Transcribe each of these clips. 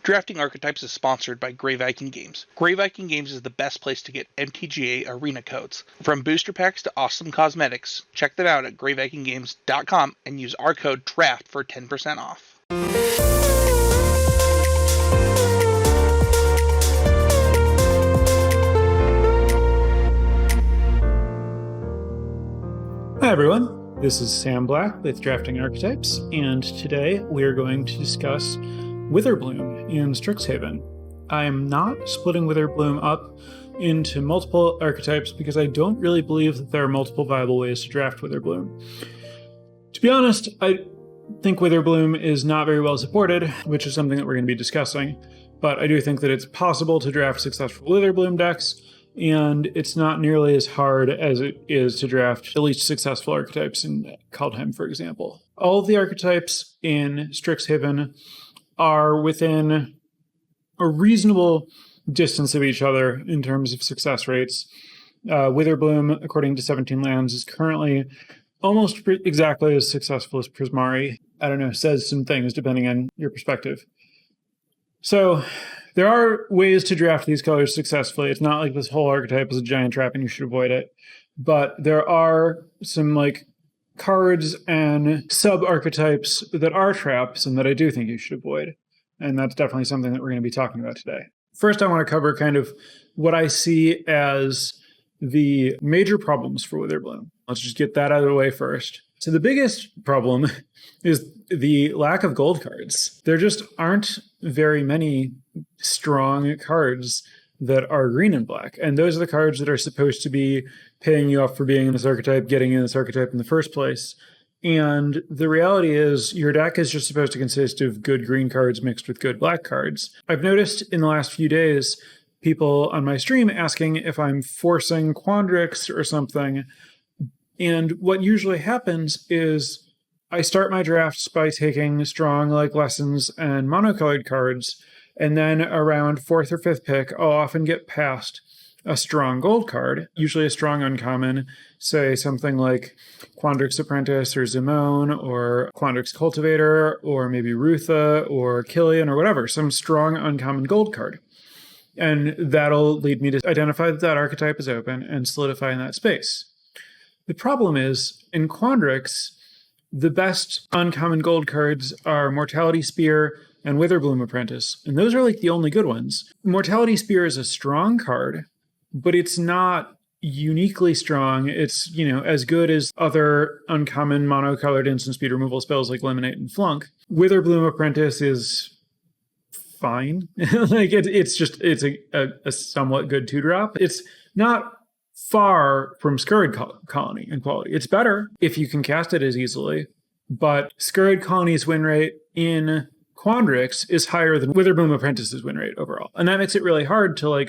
Drafting Archetypes is sponsored by Grey Viking Games. Grey Viking Games is the best place to get MTGA arena codes. From booster packs to awesome cosmetics, check them out at greyvikinggames.com and use our code DRAFT for 10% off. Hi everyone, this is Sam Black with Drafting Archetypes, and today we are going to discuss Witherbloom in Strixhaven. I am not splitting Witherbloom up into multiple archetypes because I don't really believe that there are multiple viable ways to draft Witherbloom. To be honest, I think Witherbloom is not very well supported, which is something that we're going to be discussing, but I do think that it's possible to draft successful Witherbloom decks, and it's not nearly as hard as it is to draft at least successful archetypes in Kaldheim, for example. All of the archetypes in Strixhaven are within a reasonable distance of each other in terms of success rates. Witherbloom, according to 17 Lands, is currently almost exactly as successful as Prismari. I don't know, says some things depending on your perspective. So there are ways to draft these colors successfully. It's not like this whole archetype is a giant trap and you should avoid it. But there are some cards and sub-archetypes that are traps and that I do think you should avoid. And that's definitely something that we're going to be talking about today. First, I want to cover kind of what I see as the major problems for Witherbloom. Let's just get that out of the way first. So the biggest problem is the lack of gold cards. There just aren't very many strong cards that are green and black. And those are the cards that are supposed to be paying you off for being in this archetype, getting in this archetype in the first place. And the reality is your deck is just supposed to consist of good green cards mixed with good black cards. I've noticed in the last few days, people on my stream asking if I'm forcing Quandrix or something. And what usually happens is I start my drafts by taking strong lessons and monocolored cards, and then around 4th or 5th pick, I'll often get past a strong gold card, usually a strong uncommon, say something like Quandrix Apprentice or Zimone or Quandrix Cultivator or maybe Rutha or Killian or whatever, some strong uncommon gold card. And that'll lead me to identify that that archetype is open and solidify in that space. The problem is, in Quandrix, the best uncommon gold cards are Mortality Spear and Witherbloom Apprentice, and those are the only good ones. Mortality Spear is a strong card, but it's not uniquely strong. It's, as good as other uncommon monocolored instant speed removal spells like Eliminate and Flunk. Witherbloom Apprentice is fine. It's a somewhat good 2-drop. It's not far from Scurrid Colony in quality. It's better if you can cast it as easily, but Scurrid Colony's win rate in Quandrix is higher than Witherbloom Apprentice's win rate overall. And that makes it really hard to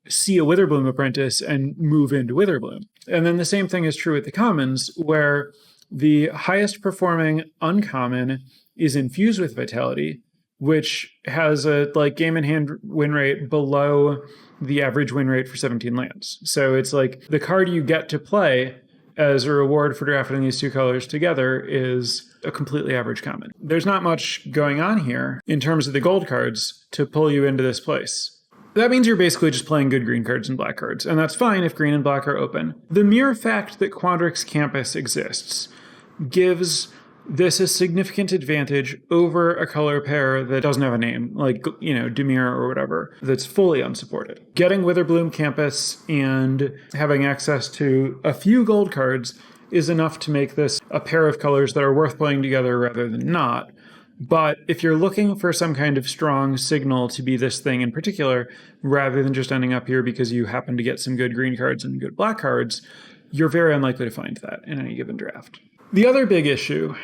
see a Witherbloom Apprentice and move into Witherbloom. And then the same thing is true with the commons, where the highest performing uncommon is infused with Vitality, which has a game in hand win rate below the average win rate for 17 lands. So it's the card you get to play as a reward for drafting these two colors together is a completely average common. There's not much going on here in terms of the gold cards to pull you into this place. That means you're basically just playing good green cards and black cards, and that's fine if green and black are open. The mere fact that Quandrix Campus exists gives this a significant advantage over a color pair that doesn't have a name, Dimir or whatever, that's fully unsupported. Getting Witherbloom Campus and having access to a few gold cards is enough to make this a pair of colors that are worth playing together rather than not. But if you're looking for some kind of strong signal to be this thing in particular, rather than just ending up here because you happen to get some good green cards and good black cards, you're very unlikely to find that in any given draft. The other big issue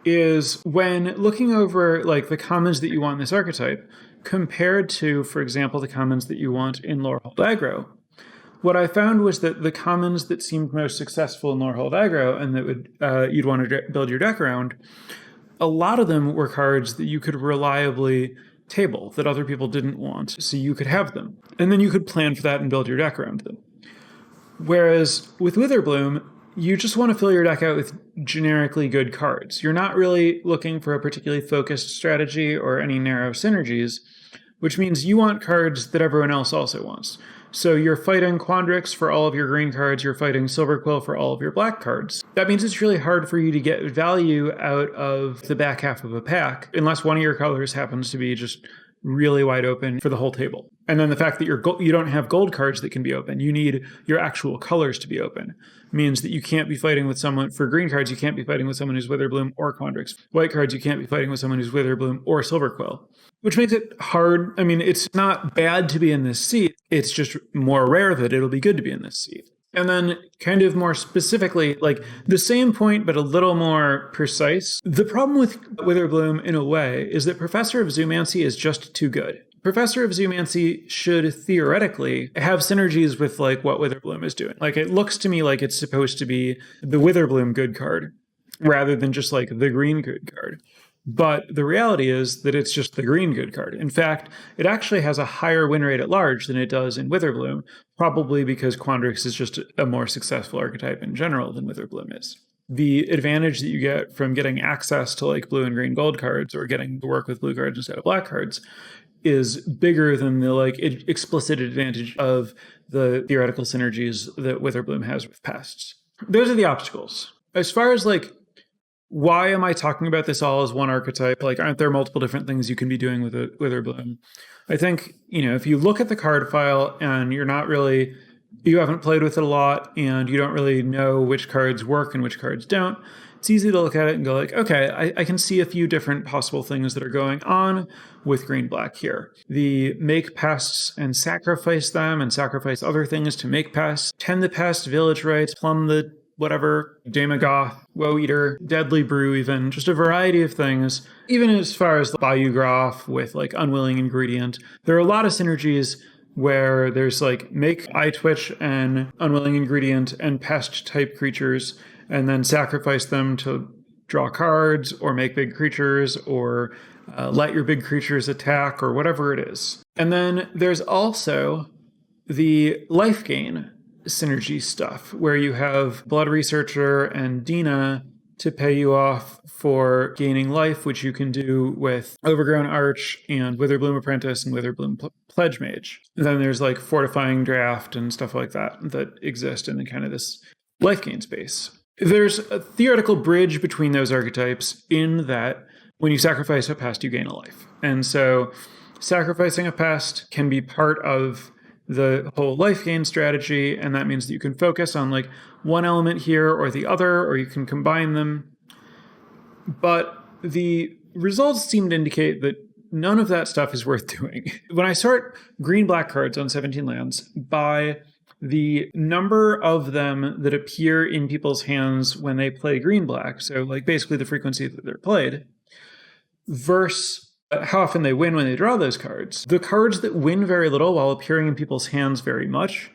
is when looking over the commons that you want in this archetype compared to, for example, the commons that you want in Lorehold Aggro. What I found was that the commons that seemed most successful in Lorehold Aggro and that you'd want to build your deck around, a lot of them were cards that you could reliably table that other people didn't want, so you could have them. And then you could plan for that and build your deck around them. Whereas with Witherbloom, you just want to fill your deck out with generically good cards. You're not really looking for a particularly focused strategy or any narrow synergies. which means you want cards that everyone else also wants. So you're fighting Quandrix for all of your green cards, you're fighting Silverquill for all of your black cards. That means it's really hard for you to get value out of the back half of a pack, unless one of your colors happens to be just really wide open for the whole table. And then the fact that you don't have gold cards that can be open, you need your actual colors to be open, means that you can't be fighting with someone, for green cards, you can't be fighting with someone who's Witherbloom or Quandrix. White cards, you can't be fighting with someone who's Witherbloom or Silverquill, which makes it hard. I mean, it's not bad to be in this seat. It's just more rare that it'll be good to be in this seat. And then kind of more specifically, like the same point, but a little more precise. The problem with Witherbloom, in a way, is that Professor of Zoomancy is just too good. Professor of Zoomancy should theoretically have synergies with like what Witherbloom is doing. Like it looks to me like it's supposed to be the Witherbloom good card rather than just like the green good card. But the reality is that it's just the green good card. In fact, it actually has a higher win rate at large than it does in Witherbloom, probably because Quandrix is just a more successful archetype in general than Witherbloom is. The advantage that you get from getting access to like blue and green gold cards or getting to work with blue cards instead of black cards is bigger than the like explicit advantage of the theoretical synergies that Witherbloom has with pests. Those are the obstacles. As far as like, why am I talking about this all as one archetype? Like, aren't there multiple different things you can be doing with a Witherbloom? I think, if you look at the card file and you haven't played with it a lot and you don't really know which cards work and which cards don't, it's easy to look at it and go like, okay, I can see a few different possible things that are going on with green-black here. The make pests and sacrifice them and sacrifice other things to make pests, tend the pest, village rights, plumb the whatever, Damagoth, Woe Eater, Deadly Brew even, just a variety of things. Even as far as the Bayou Groff with like Unwilling Ingredient, there are a lot of synergies where there's like make Eye Twitch and Unwilling Ingredient and pest type creatures, and then sacrifice them to draw cards or make big creatures or let your big creatures attack or whatever it is. And then there's also the life gain synergy stuff where you have Blood Researcher and Dina to pay you off for gaining life, which you can do with Overgrown Arch and Witherbloom Apprentice and Witherbloom Pledge Mage. And then there's like Fortifying Draft and stuff like that exist in the kind of this life gain space. There's a theoretical bridge between those archetypes in that when you sacrifice a pest, you gain a life. And so sacrificing a pest can be part of the whole life gain strategy, and that means that you can focus on like one element here or the other, or you can combine them. But the results seem to indicate that none of that stuff is worth doing. When I sort green-black cards on 17 lands by the number of them that appear in people's hands when they play green-black, so like basically the frequency that they're played, versus how often they win when they draw those cards. The cards that win very little while appearing in people's hands very much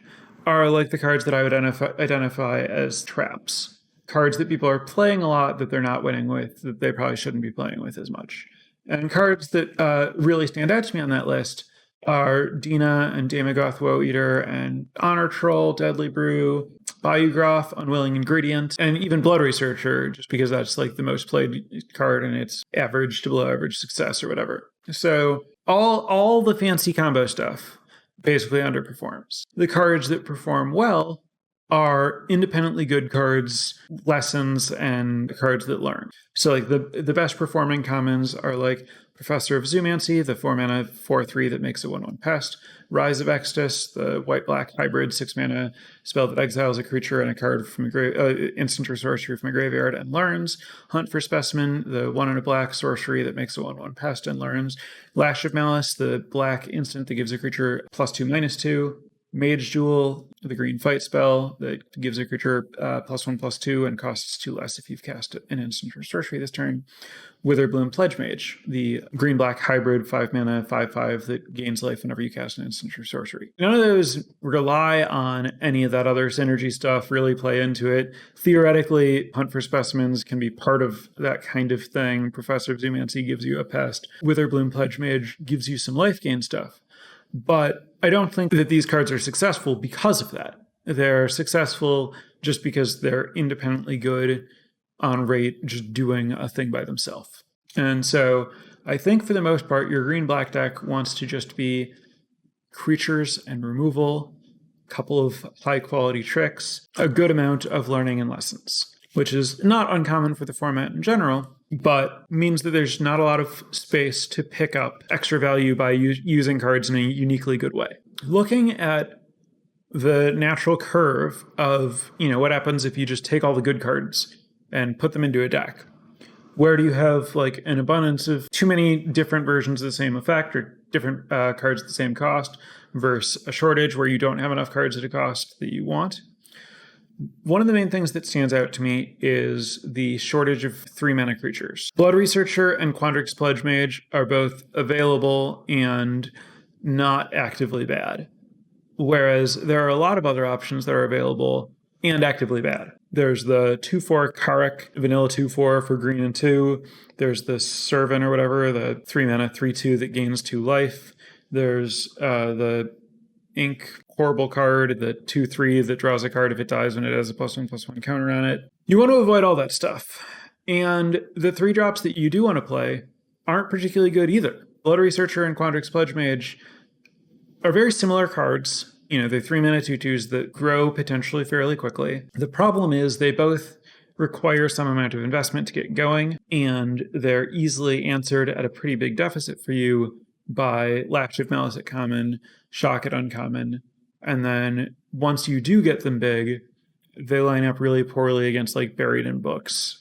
are like the cards that I would identify as traps. Cards that people are playing a lot that they're not winning with, that they probably shouldn't be playing with as much. And cards that really stand out to me on that list are Dina and Damagoth Woe Eater and Honor Troll, Deadly Brew, Bayou Groff, Unwilling Ingredient, and even Blood Researcher, just because that's like the most played card and it's average to below average success or whatever. So all the fancy combo stuff basically underperforms. The cards that perform well are independently good cards, lessons, and cards that learn. So like the best performing commons are like Professor of Zoomancy, the 4-mana 4/3 that makes a 1/1 pest, Rise of Extus, the white-black hybrid 6-mana spell that exiles a creature and a card from a instant or sorcery from a graveyard and learns, Hunt for Specimen, the 1 and a black sorcery that makes a 1/1 pest and learns, Lash of Malice, the black instant that gives a creature +2/-2, Mage Jewel, the green fight spell that gives a creature +1/+2 and costs 2 less if you've cast an instant or sorcery this turn. Witherbloom Pledge Mage, the green-black hybrid 5-mana 5/5 that gains life whenever you cast an instant or sorcery. None of those rely on any of that other synergy stuff, really play into it. Theoretically, Hunt for Specimens can be part of that kind of thing. Professor of Zoomancy gives you a pest. Witherbloom Pledge Mage gives you some life gain stuff. But I don't think that these cards are successful because of that. They're successful just because they're independently good on rate, just doing a thing by themselves. And so I think for the most part, your green-black deck wants to just be creatures and removal, a couple of high-quality tricks, a good amount of learning and lessons, which is not uncommon for the format in general, but means that there's not a lot of space to pick up extra value by using cards in a uniquely good way. Looking at the natural curve of, what happens if you just take all the good cards and put them into a deck. Where do you have like an abundance of too many different versions of the same effect or different cards at the same cost versus a shortage where you don't have enough cards at a cost that you want? One of the main things that stands out to me is the shortage of 3-mana creatures. Blood Researcher and Quandrix Pledge Mage are both available and not actively bad, whereas there are a lot of other options that are available and actively bad. There's the 2/4 Karak, vanilla 2/4 for green and 2. There's the Servant or whatever, the 3-mana 3/2 that gains 2 life. There's the Ink horrible card, the 2/3 that draws a card if it dies when it has a +1/+1 counter on it. You want to avoid all that stuff. And the 3 drops that you do want to play aren't particularly good either. Blood Researcher and Quandrix Pledge Mage are very similar cards. They're 3-mana 2/2s that grow potentially fairly quickly. The problem is they both require some amount of investment to get going, and they're easily answered at a pretty big deficit for you by Lapshift Malice at common, Shock at uncommon, and then once you do get them big, they line up really poorly against like Buried in Books.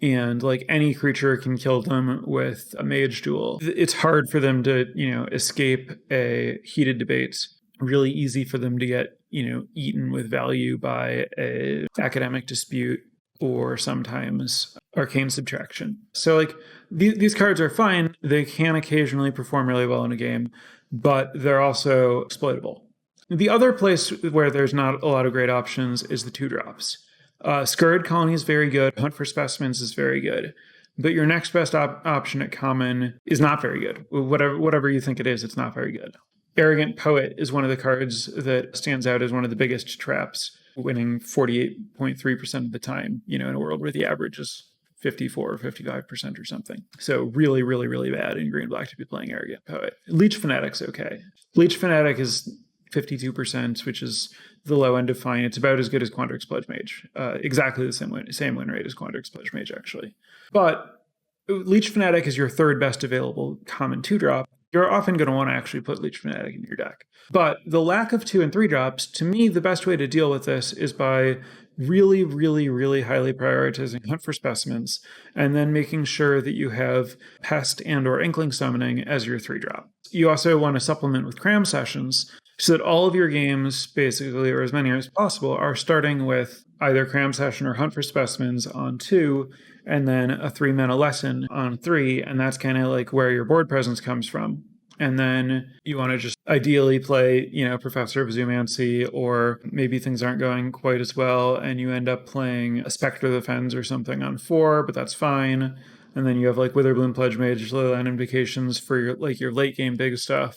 And like any creature can kill them with a mage duel. It's hard for them to, escape a heated debate. Really easy for them to get, eaten with value by a academic dispute or sometimes arcane subtraction. So like these cards are fine. They can occasionally perform really well in a game, but they're also exploitable. The other place where there's not a lot of great options is the 2-drops. Scurrid Colony is very good. Hunt for Specimens is very good. But your next best option at common is not very good. Whatever you think it is, it's not very good. Arrogant Poet is one of the cards that stands out as one of the biggest traps, winning 48.3% of the time, in a world where the average is 54 or 55% or something. So really, really, really bad in green black to be playing Arrogant Poet. Leech Fanatic's okay. Leech Fanatic is 52%, which is the low end of fine. It's about as good as Quandrix Pledge Mage. Exactly the same win rate as Quandrix Pledge Mage, actually. But Leech Fanatic is your third best available common 2-drop. You're often going to want to actually put Leech Fanatic in your deck. But the lack of 2 and 3 drops, to me, the best way to deal with this is by really, really, really highly prioritizing Hunt for Specimens, and then making sure that you have Pest and or Inkling Summoning as your 3-drop. You also want to supplement with Cram Sessions, so that all of your games, basically, or as many as possible, are starting with either Cram Session or Hunt for Specimens on 2, and then a 3-mana lesson on 3, and that's kind of like where your board presence comes from. And then you want to just ideally play, Professor of Zoomancy, or maybe things aren't going quite as well, and you end up playing a Spectre of the Fens or something on 4, but that's fine. And then you have like Witherbloom, Pledge Mage, Leyline Invocations for your late game big stuff,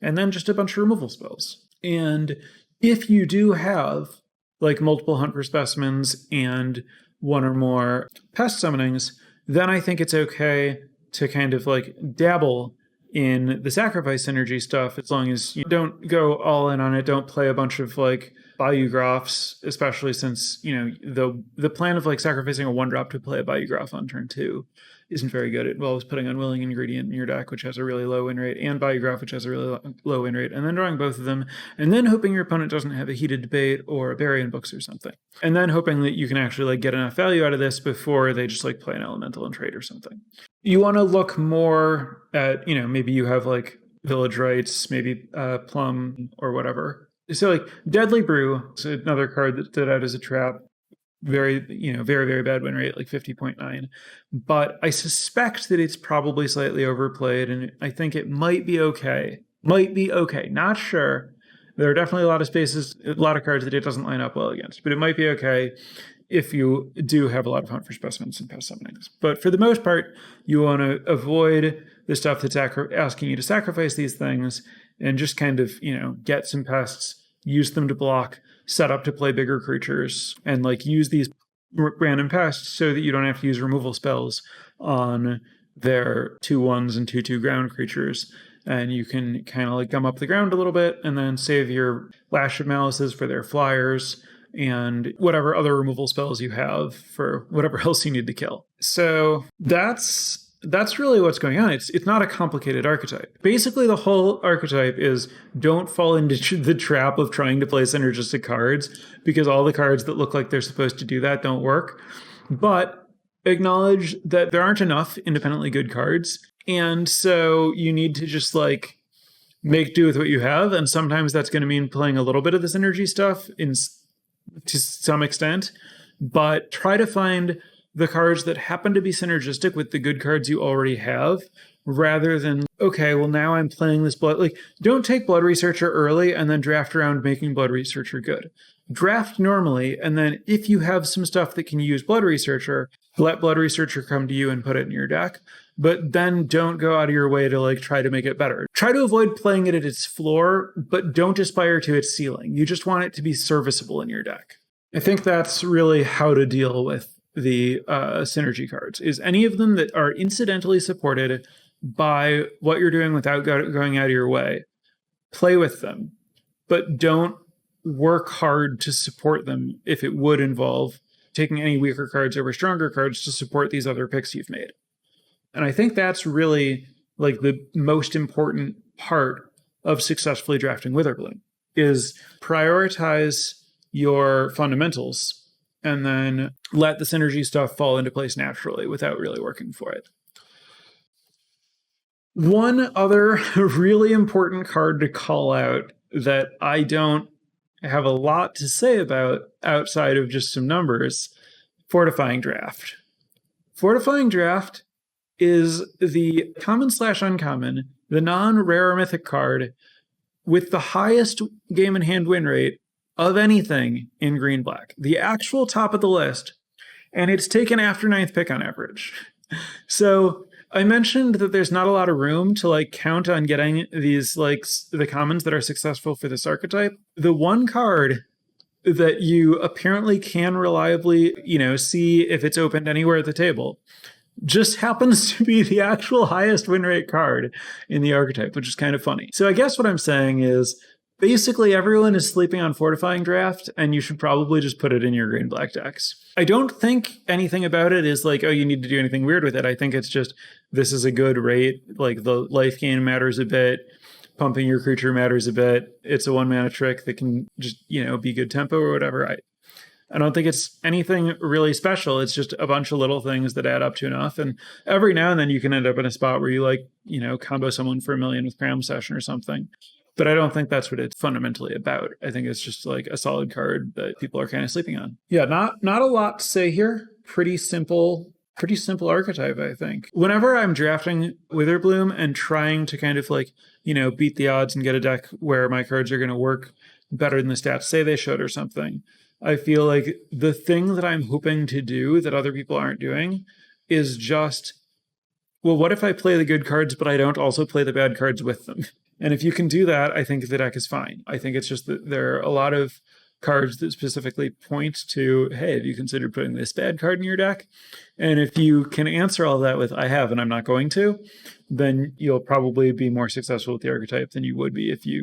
and then just a bunch of removal spells. And if you do have like multiple Hunt for Specimens and one or more Pest summonings, then I think it's okay to kind of like dabble in the sacrifice synergy stuff, as long as you don't go all in on it. Don't play a bunch of like Bayou Groffs, especially since, the plan of like sacrificing a 1-drop to play a Bayou Groff on turn 2 isn't very good. It involves putting Unwilling Ingredient in your deck, which has a really low win rate, and Bayou Groff, which has a really low win rate, and then drawing both of them, and then hoping your opponent doesn't have a heated debate or a Bury in Books or something. And then hoping that you can actually like get enough value out of this before they just like play an Elemental and trade or something. You want to look more at, maybe you have like Village Rites, maybe Plum or whatever. So like Deadly Brew is another card that stood out as a trap. Very, very, very bad win rate, like 50.9. But I suspect that it's probably slightly overplayed, and I think it might be okay. Not sure. There are definitely a lot of cards that it doesn't line up well against, but it might be okay if you do have a lot of Hunt for Specimens and Pest summonings. But for the most part, you want to avoid the stuff that's asking you to sacrifice these things, and just kind of, get some pests, use them to block, set up to play bigger creatures, and like use these random pests so that you don't have to use removal spells on they're 2/1s and 2/2 ground creatures. And you can kind of like gum up the ground a little bit and then save your Lash of Malices for their flyers and whatever other removal spells you have for whatever else you need to kill. So that's really what's going on. It's not a complicated archetype. Basically, the whole archetype is don't fall into the trap of trying to play synergistic cards, because all the cards that look like they're supposed to do that don't work. But acknowledge that there aren't enough independently good cards. And so you need to just like make do with what you have. And sometimes that's going to mean playing a little bit of the synergy stuff to some extent. But try to find the cards that happen to be synergistic with the good cards you already have, rather than, okay, well, now I'm playing this blood. Like, don't take Blood Researcher early and then draft around making Blood Researcher good. Draft normally, and then if you have some stuff that can use Blood Researcher, let Blood Researcher come to you and put it in your deck. But then don't go out of your way to like try to make it better. Try to avoid playing it at its floor, but don't aspire to its ceiling. You just want it to be serviceable in your deck. I think that's really how to deal with the synergy cards, is any of them that are incidentally supported by what you're doing without going out of your way. Play with them, but don't work hard to support them if it would involve taking any weaker cards over stronger cards to support these other picks you've made. And I think that's really like the most important part of successfully drafting Witherbloom, is prioritize your fundamentals and then let the synergy stuff fall into place naturally without really working for it. One other really important card to call out that I don't have a lot to say about outside of just some numbers, Fortifying Draft. Fortifying Draft is the common/uncommon, the non-rare or mythic card with the highest game in hand win rate of anything in green-black. The actual top of the list, and it's taken after 9th pick on average. So I mentioned that there's not a lot of room to like count on getting these like the commons that are successful for this archetype. The one card that you apparently can reliably, see if it's opened anywhere at the table just happens to be the actual highest win rate card in the archetype, which is kind of funny. So I guess what I'm saying is basically everyone is sleeping on Fortifying Draft, and you should probably just put it in your green-black decks. I don't think anything about it is like, oh, you need to do anything weird with it. I think it's just, this is a good rate. Like the life gain matters a bit. Pumping your creature matters a bit. It's a 1-mana trick that can just, be good tempo or whatever. I don't think it's anything really special. It's just a bunch of little things that add up to enough. And every now and then you can end up in a spot where you combo someone for 1 million with Cram Session or something. But I don't think that's what it's fundamentally about. I think it's just like a solid card that people are kind of sleeping on. Yeah, not a lot to say here. Pretty simple archetype, I think. Whenever I'm drafting Witherbloom and trying to kind of like, beat the odds and get a deck where my cards are going to work better than the stats say they should or something, I feel like the thing that I'm hoping to do that other people aren't doing is just, well, what if I play the good cards, but I don't also play the bad cards with them? And if you can do that, I think the deck is fine. I think it's just that there are a lot of cards that specifically point to, hey, have you considered putting this bad card in your deck? And if you can answer all that with, I have, and I'm not going to, then you'll probably be more successful with the archetype than you would be if you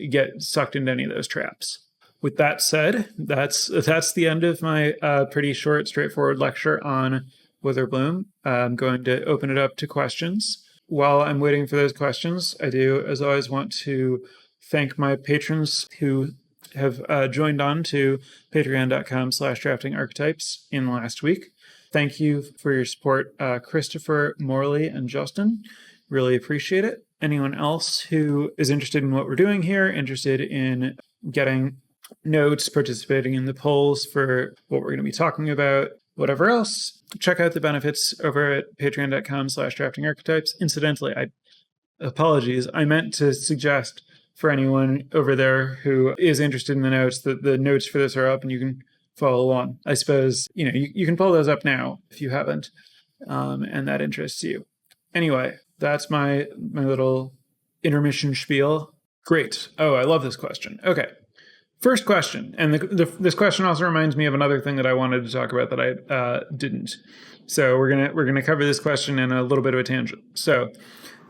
get sucked into any of those traps. With that said, that's the end of my pretty short, straightforward lecture on Witherbloom. I'm going to open it up to questions. While I'm waiting for those questions, I do, as always, want to thank my patrons who have joined on to patreon.com/draftingarchetypes in the last week. Thank you for your support, Christopher, Morley, and Justin. Really appreciate it. Anyone else who is interested in what we're doing here, interested in getting notes, participating in the polls for what we're going to be talking about, whatever else, check out the benefits over at patreon.com/draftingarchetypes. Incidentally, apologies, I meant to suggest for anyone over there who is interested in the notes that the notes for this are up and you can follow along. I suppose, you can pull those up now if you haven't, and that interests you. Anyway, that's my little intermission spiel. Great. Oh, I love this question. Okay. First question, and this question also reminds me of another thing that I wanted to talk about that I didn't. So we're gonna cover this question in a little bit of a tangent. So,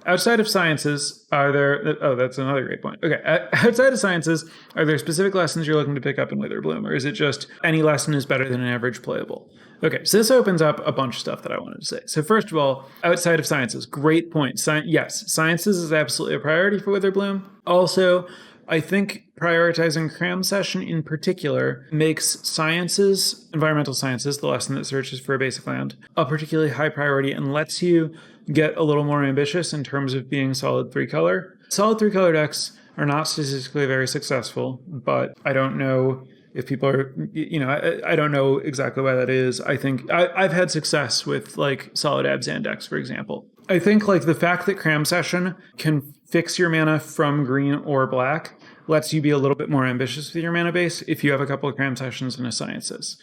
outside of sciences, are there? Oh, that's another great point. Okay, outside of sciences, are there specific lessons you're looking to pick up in Witherbloom, or is it just any lesson is better than an average playable? Okay, so this opens up a bunch of stuff that I wanted to say. So first of all, outside of sciences, great point. Yes, sciences is absolutely a priority for Witherbloom. Also, I think prioritizing cram session in particular makes sciences, environmental sciences, the lesson that searches for a basic land, a particularly high priority and lets you get a little more ambitious in terms of being solid 3-color. Solid 3-color decks are not statistically very successful, but I don't know if people are, I don't know exactly why that is. I think I've had success with like solid Abzan decks, for example. I think like the fact that cram session can fix your mana from green or black lets you be a little bit more ambitious with your mana base if you have a couple of cram sessions in a sciences.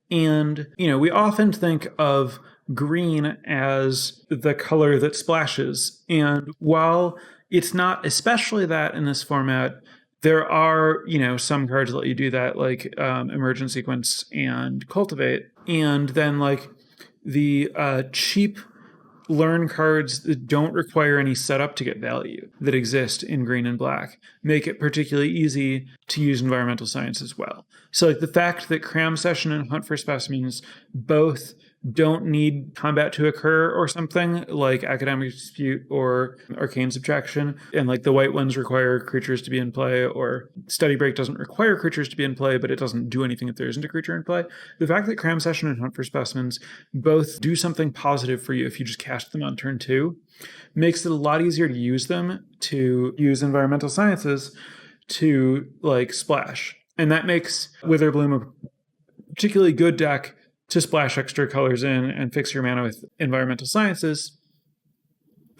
And, we often think of green as the color that splashes. And while it's not especially that in this format, there are, some cards that let you do that, like Emergent Sequence and Cultivate. And then like the cheap learn cards that don't require any setup to get value that exist in green and black make it particularly easy to use environmental science as well. So like the fact that cram session and hunt for specimens both don't need combat to occur or something like academic dispute or arcane subtraction, and like the white ones require creatures to be in play, or study break doesn't require creatures to be in play, but it doesn't do anything if there isn't a creature in play. The fact that cram session and hunt for specimens both do something positive for you if you just cast them on turn 2 makes it a lot easier to use them, to use environmental sciences to like splash. And that makes Witherbloom a particularly good deck to splash extra colors in and fix your mana with environmental sciences,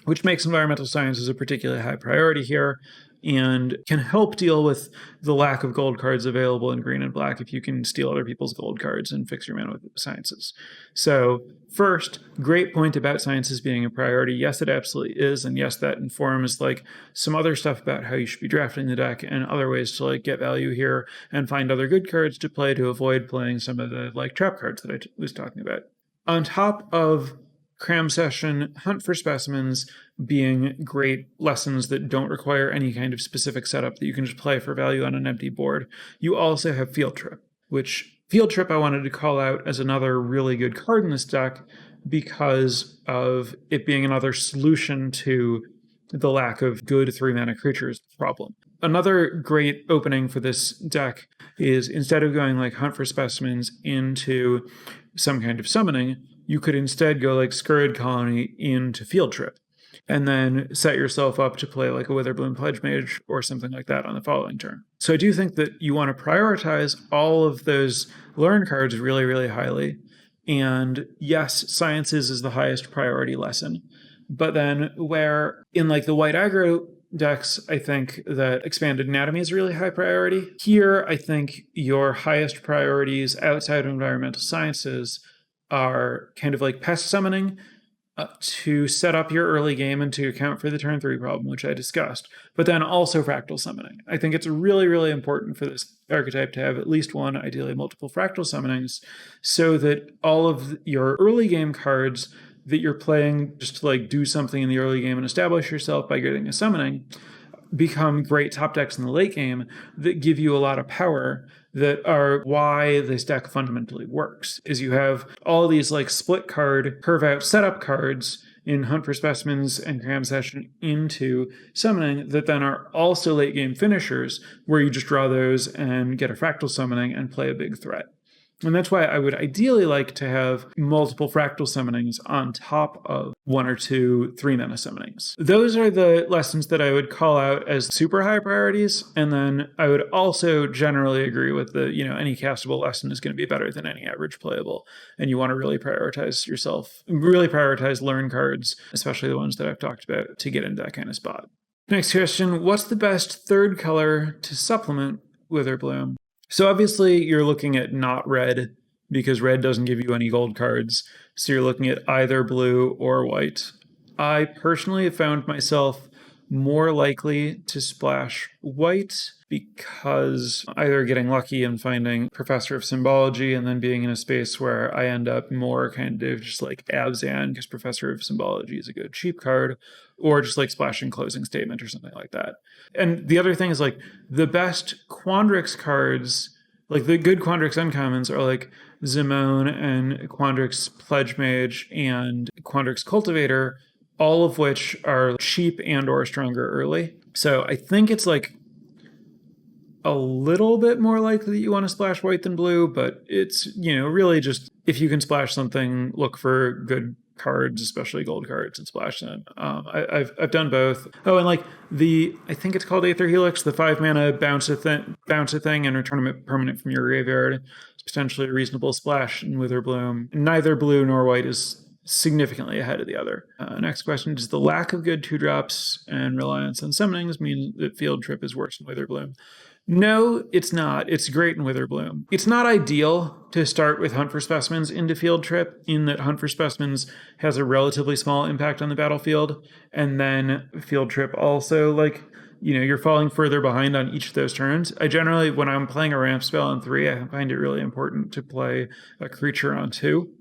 which makes environmental sciences a particularly high priority here and can help deal with the lack of gold cards available in green and black if you can steal other people's gold cards and fix your mana with sciences. So first, great point about sciences being a priority. Yes, it absolutely is. And yes, that informs like some other stuff about how you should be drafting the deck and other ways to like get value here and find other good cards to play to avoid playing some of the like trap cards that I was talking about. On top of cram session, hunt for specimens being great lessons that don't require any kind of specific setup that you can just play for value on an empty board, you also have Field Trip, which Field Trip I wanted to call out as another really good card in this deck because of it being another solution to the lack of good 3-mana creatures problem. Another great opening for this deck is instead of going like hunt for specimens into some kind of summoning, you could instead go like Scurrid Colony into Field Trip and then set yourself up to play like a Witherbloom Pledge Mage or something like that on the following turn. So I do think that you want to prioritize all of those learn cards really, really highly. And yes, sciences is the highest priority lesson. But then where in like the white aggro decks, I think that expanded anatomy is a really high priority. Here, I think your highest priorities outside of environmental sciences are kind of like pest summoning to set up your early game and to account for the turn 3 problem, which I discussed, but then also fractal summoning. I think it's really, really important for this archetype to have at least one, ideally multiple fractal summonings, so that all of your early game cards that you're playing just to like do something in the early game and establish yourself by getting a summoning become great top decks in the late game that give you a lot of power, that are why this deck fundamentally works. Is you have all these like split card, curve out setup cards in Hunt for Specimens and Cram Session into summoning that then are also late game finishers where you just draw those and get a fractal summoning and play a big threat. And that's why I would ideally like to have multiple fractal summonings on top of 1 or 2 3-mana summonings. Those are the lessons that I would call out as super high priorities. And then I would also generally agree with the, any castable lesson is going to be better than any average playable. And you want to really prioritize yourself, really prioritize learn cards, especially the ones that I've talked about, to get into that kind of spot. Next question, what's the best third color to supplement Witherbloom? So obviously you're looking at not red because red doesn't give you any gold cards. So you're looking at either blue or white. I personally have found myself more likely to splash white because either getting lucky and finding Professor of Symbology and then being in a space where I end up more kind of just like Abzan because Professor of Symbology is a good cheap card, or just like splashing Closing Statement or something like that. And the other thing is like the best Quandrix cards, like the good Quandrix uncommons are like Zimone and Quandrix Pledge Mage and Quandrix Cultivator, all of which are cheap and or stronger early. So I think it's like a little bit more likely that you want to splash white than blue, but it's, really just if you can splash something, look for good cards, especially gold cards, and splash them. I've done both. Oh, and like I think it's called Aether Helix, the 5 mana bounce a thing and return a permanent from your graveyard. It's potentially a reasonable splash in Witherbloom. Neither blue nor white is significantly ahead of the other. Next question, does the lack of good 2-drops and reliance on summonings mean that Field Trip is worse in Witherbloom? No, it's not. It's great in Witherbloom. It's not ideal to start with Hunt for Specimens into Field Trip, in that Hunt for Specimens has a relatively small impact on the battlefield, and then Field Trip also, you're falling further behind on each of those turns. I generally, when I'm playing a ramp spell on 3, I find it really important to play a creature on 2.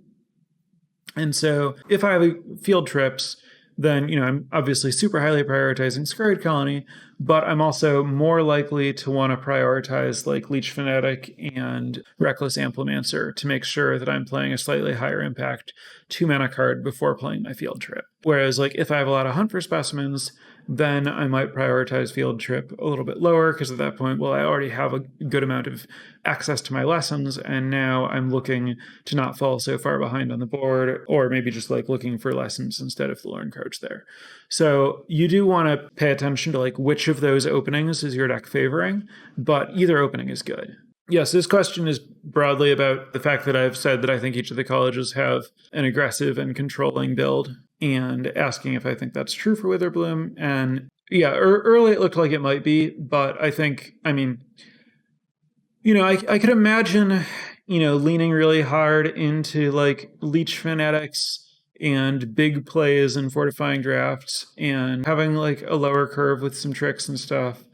And so if I have field trips, then, I'm obviously super highly prioritizing Scurried Colony, but I'm also more likely to want to prioritize like Leech Fanatic and Reckless Amplimancer to make sure that I'm playing a slightly higher impact 2-mana card before playing my field trip. Whereas like if I have a lot of Hunt for Specimens, then I might prioritize field trip a little bit lower, because at that point, I already have a good amount of access to my lessons, and now I'm looking to not fall so far behind on the board, or maybe just like looking for lessons instead of the Lorn cards there. So you do want to pay attention to like which of those openings is your deck favoring, but either opening is good. Yes, this question is broadly about the fact that I've said that I think each of the colleges have an aggressive and controlling build, and asking if I think that's true for Witherbloom. And yeah, early it looked like it might be, but I think, I could imagine, leaning really hard into like Leech Fanatics and big plays and fortifying drafts and having like a lower curve with some tricks and stuff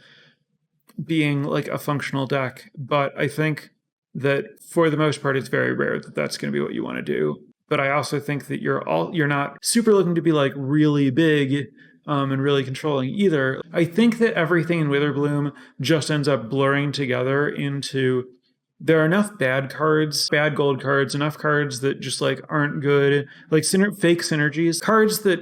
being like a functional deck. But I think that for the most part, it's very rare that that's going to be what you want to do. But I also think that you're not super looking to be like really big and really controlling either. I think that everything in Witherbloom just ends up blurring together into, there are enough bad cards, bad gold cards, enough cards that just like aren't good, like fake synergies, cards that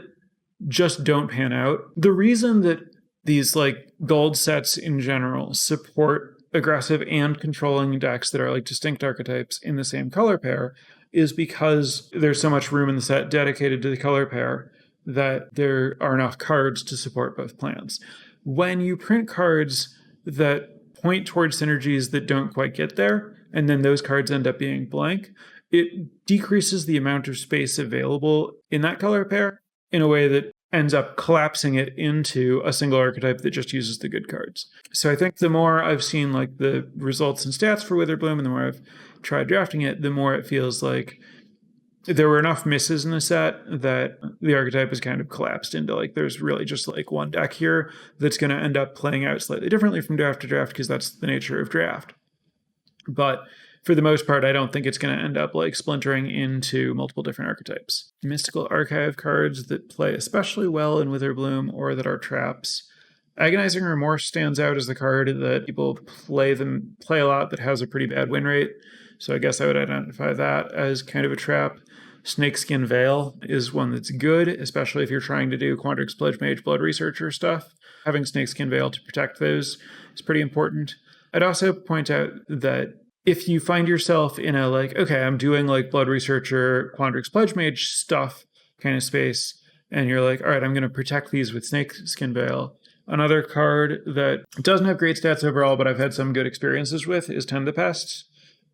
just don't pan out. The reason that these like gold sets in general support aggressive and controlling decks that are like distinct archetypes in the same color pair is because there's so much room in the set dedicated to the color pair that there are enough cards to support both plans. When you print cards that point towards synergies that don't quite get there, and then those cards end up being blank, it decreases the amount of space available in that color pair in a way that ends up collapsing it into a single archetype that just uses the good cards. So I think the more I've seen like the results and stats for Witherbloom, and the more I've tried drafting it, the more it feels like there were enough misses in the set that the archetype is kind of collapsed into like there's really just like one deck here that's going to end up playing out slightly differently from draft to draft, because that's the nature of draft. But for the most part, I don't think it's going to end up like splintering into multiple different archetypes. Mystical Archive cards that play especially well in Witherbloom or that are traps. Agonizing Remorse stands out as the card that people play a lot that has a pretty bad win rate. So I guess I would identify that as kind of a trap. Snakeskin Veil is one that's good, especially if you're trying to do Quandrix Pledge Mage Blood Researcher stuff. Having Snakeskin Veil to protect those is pretty important. I'd also point out that if you find yourself in a like, okay, I'm doing like Blood Researcher, Quandrix Pledge Mage stuff kind of space, and you're like, all right, I'm going to protect these with Snakeskin Veil. Another card that doesn't have great stats overall, but I've had some good experiences with, is Tend the Pests.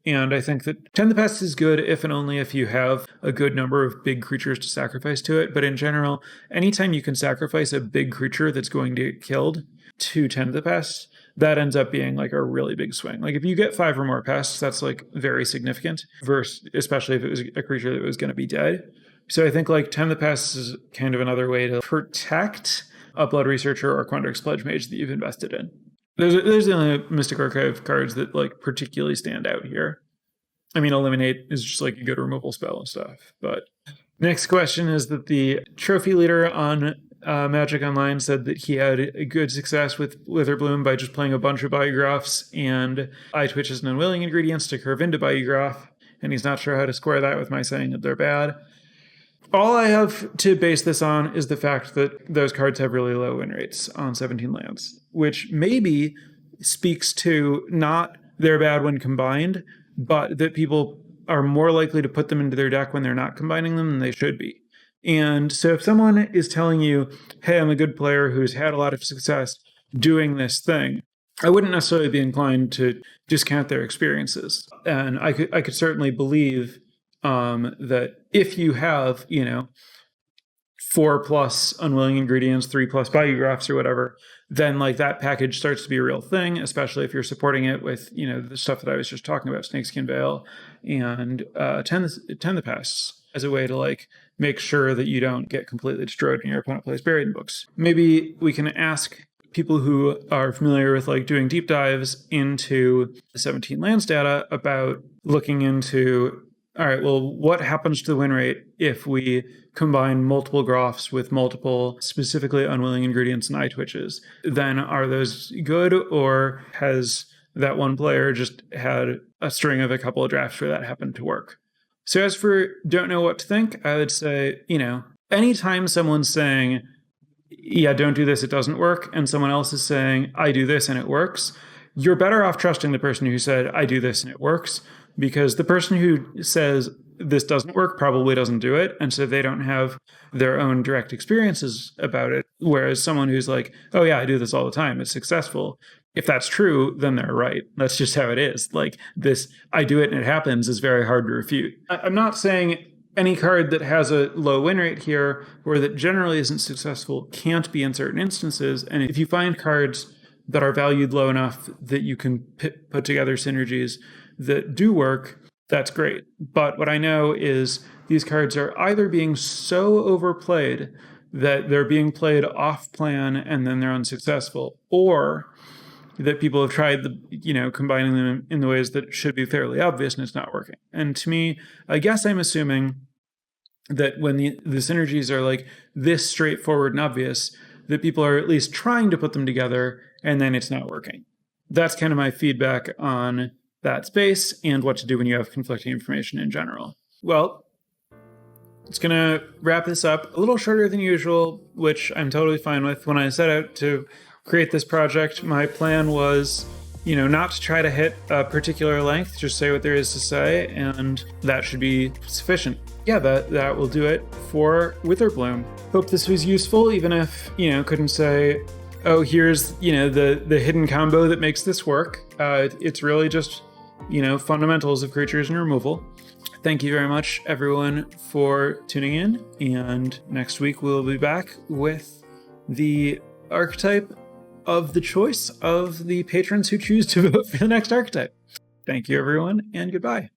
And I think that Tend the Pests is good if and only if you have a good number of big creatures to sacrifice to it. But in general, anytime you can sacrifice a big creature that's going to get killed to Tend the Pests, that ends up being like a really big swing. Like if you get 5 or more pests, that's like very significant, versus especially if it was a creature that was going to be dead. So I think like Tend the Pests is kind of another way to protect a Blood Researcher or Quandrix Pledge Mage that you've invested in. There's the only Mystic Archive cards that like particularly stand out here. I mean, Eliminate is just like a good removal spell and stuff. But next question is that the trophy leader on Magic Online said that he had a good success with Witherbloom by just playing a bunch of Biographs and eye twitches and unwilling ingredients to curve into Biograph, and he's not sure how to square that with my saying that they're bad. All I have to base this on is the fact that those cards have really low win rates on 17 lands, which maybe speaks to not they're bad when combined, but that people are more likely to put them into their deck when they're not combining them than they should be. And so if someone is telling you, hey, I'm a good player who's had a lot of success doing this thing, I wouldn't necessarily be inclined to discount their experiences. And I could certainly believe that if you have, 4+ unwilling ingredients, 3+ Biographs or whatever, then like that package starts to be a real thing, especially if you're supporting it with, the stuff that I was just talking about, Snakeskin Veil and Tend the Pests, as a way to like make sure that you don't get completely destroyed when your opponent plays Buried in Books. Maybe we can ask people who are familiar with like doing deep dives into the 17 lands data about looking into, all right, well, what happens to the win rate if we combine multiple Groffs with multiple specifically unwilling ingredients and eye twitches? Then are those good, or has that one player just had a string of a couple of drafts where that happened to work? So as for don't know what to think, I would say, anytime someone's saying, yeah, don't do this, it doesn't work, and someone else is saying, I do this and it works, you're better off trusting the person who said, I do this and it works, because the person who says this doesn't work probably doesn't do it, and so they don't have their own direct experiences about it, whereas someone who's like, oh yeah, I do this all the time, it's successful, if that's true, then they're right. That's just how it is. Like this, I do it and it happens, is very hard to refute. I'm not saying any card that has a low win rate here or that generally isn't successful can't be in certain instances. And if you find cards that are valued low enough that you can put together synergies that do work, that's great. But what I know is these cards are either being so overplayed that they're being played off plan and then they're unsuccessful, or that people have tried combining them in the ways that should be fairly obvious and it's not working. And to me, I guess I'm assuming that when the synergies are like this straightforward and obvious, that people are at least trying to put them together and then it's not working. That's kind of my feedback on that space and what to do when you have conflicting information in general. Well, it's going to wrap this up a little shorter than usual, which I'm totally fine with. When I set out to create this project, my plan was, not to try to hit a particular length, just say what there is to say, and that should be sufficient. Yeah, that will do it for Witherbloom. Hope this was useful, even if, couldn't say, oh, here's, the hidden combo that makes this work. It's really just, fundamentals of creatures and removal. Thank you very much, everyone, for tuning in, and next week we'll be back with the archetype of the choice of the patrons who choose to vote for the next archetype. Thank you, everyone, and goodbye.